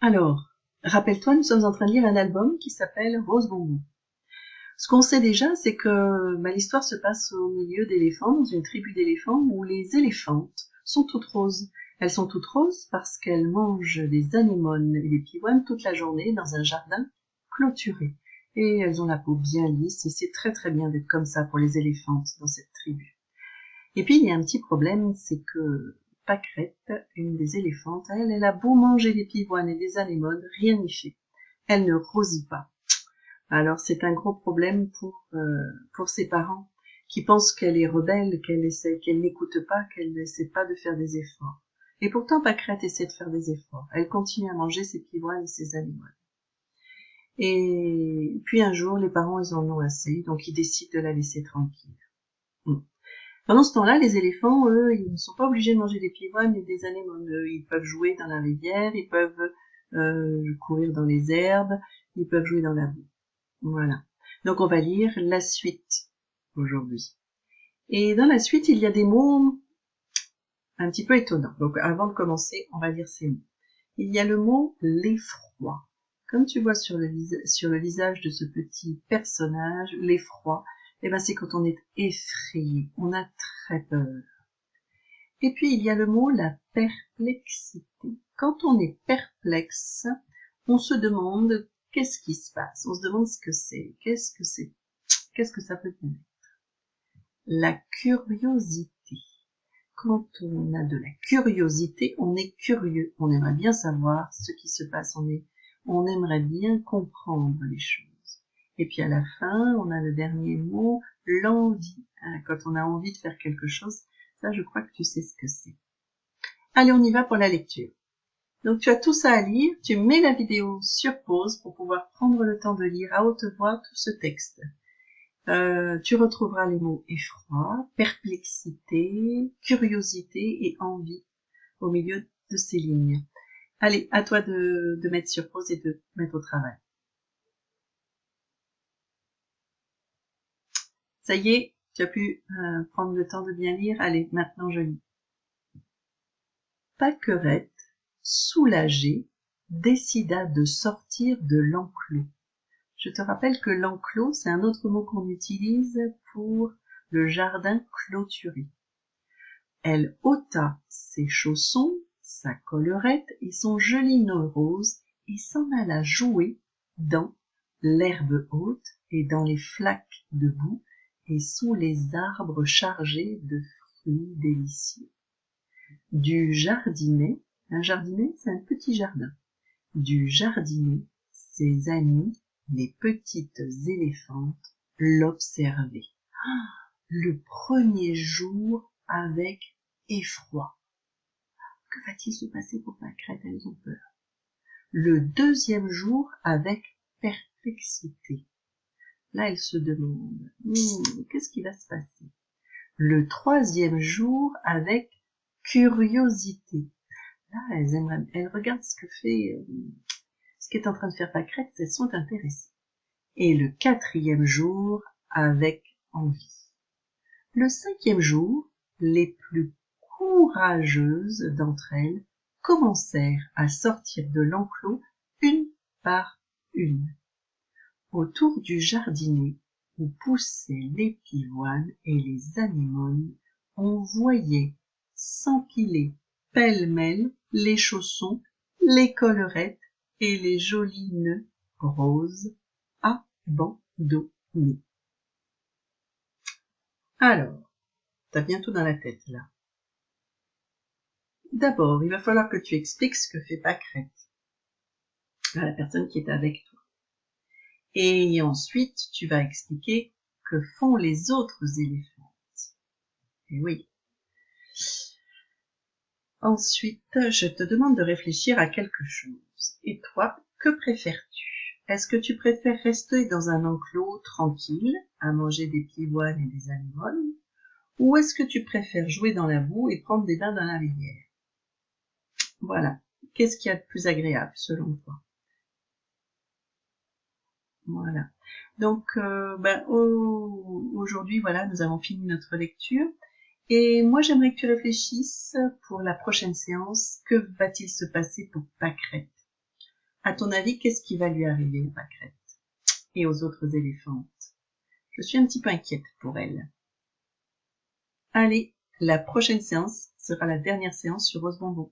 Alors, rappelle-toi, nous sommes en train de lire un album qui s'appelle Rose Bonbon. Ce qu'on sait déjà, c'est que l'histoire se passe au milieu d'éléphants, dans une tribu d'éléphants, où les éléphantes sont toutes roses. Elles sont toutes roses parce qu'elles mangent des anémones et des pivoines toute la journée dans un jardin clôturé. Et elles ont la peau bien lisse, et c'est très très bien d'être comme ça pour les éléphantes dans cette tribu. Et puis il y a un petit problème, c'est que Pâquerette, une des éléphantes, elle a beau manger des pivoines et des anémones, rien n'y fait. Elle ne rosit pas. Alors c'est un gros problème pour ses parents qui pensent qu'elle est rebelle, qu'elle n'écoute pas, qu'elle n'essaie pas de faire des efforts. Et pourtant Pâquerette essaie de faire des efforts. Elle continue à manger ses pivoines et ses anémones. Et puis un jour, les parents ils en ont assez, donc ils décident de la laisser tranquille. Pendant ce temps-là, les éléphants, eux, ils ne sont pas obligés de manger des pivoines et des anémones. Ils peuvent jouer dans la rivière, ils peuvent courir dans les herbes, ils peuvent jouer dans la boue. Voilà. Donc on va lire la suite aujourd'hui. Et dans la suite, il y a des mots un petit peu étonnants. Donc avant de commencer, on va lire ces mots. Il y a le mot l'effroi. Comme tu vois sur le visage de ce petit personnage, l'effroi, c'est quand on est effrayé, on a très peur. Et puis il y a le mot la perplexité. Quand on est perplexe, on se demande qu'est-ce qui se passe, on se demande ce que c'est, qu'est-ce que ça peut être. La curiosité. Quand on a de la curiosité, on est curieux, on aimerait bien savoir ce qui se passe, on aimerait bien comprendre les choses. Et puis à la fin, on a le dernier mot, l'envie. Quand on a envie de faire quelque chose, ça je crois que tu sais ce que c'est. Allez, on y va pour la lecture. Donc tu as tout ça à lire, tu mets la vidéo sur pause pour pouvoir prendre le temps de lire à haute voix tout ce texte. Tu retrouveras les mots effroi, perplexité, curiosité et envie au milieu de ces lignes. Allez, à toi de mettre sur pause et de mettre au travail. Ça y est, tu as pu prendre le temps de bien lire. Allez, maintenant je lis. Pâquerette, soulagée, décida de sortir de l'enclos. Je te rappelle que l'enclos, c'est un autre mot qu'on utilise pour le jardin clôturé. Elle ôta ses chaussons, sa collerette et son joli nœud rose et s'en alla jouer dans l'herbe haute et dans les flaques de boue et sous les arbres chargés de fruits délicieux. Du jardinet, un jardinet c'est un petit jardin, du jardinet, ses amis, les petites éléphantes, l'observaient. Le premier jour avec effroi. Que va-t-il se passer pour Pâquerette? Elles ont peur. Le deuxième jour avec perplexité. Là, elles se demandent, qu'est-ce qui va se passer? Le troisième jour avec curiosité. Là, elles regardent ce qu'est en train de faire Pâquerette, elles sont intéressées. Et le quatrième jour avec envie. Le cinquième jour, les plus courageuses d'entre elles commencèrent à sortir de l'enclos une par une. Autour du jardinet où poussaient les pivoines et les anémones, on voyait s'empiler pêle-mêle les chaussons, les collerettes et les jolis nœuds roses abandonnés. Alors, t'as bien tout dans la tête là. D'abord, il va falloir que tu expliques ce que fait Pâquerette à la personne qui est avec toi. Et ensuite, tu vas expliquer que font les autres éléphantes. Et oui. Ensuite, je te demande de réfléchir à quelque chose. Et toi, que préfères-tu? Est-ce que tu préfères rester dans un enclos tranquille, à manger des pivoines et des anémones? Ou est-ce que tu préfères jouer dans la boue et prendre des bains dans la rivière? Voilà. Qu'est-ce qu'il y a de plus agréable selon toi? Voilà. Donc, aujourd'hui, voilà, nous avons fini notre lecture. Et moi, j'aimerais que tu réfléchisses pour la prochaine séance. Que va-t-il se passer pour Pâquerette? À ton avis, qu'est-ce qui va lui arriver à Pâquerette et aux autres éléphantes? Je suis un petit peu inquiète pour elle. Allez, la prochaine séance sera la dernière séance sur Rose Bonbon.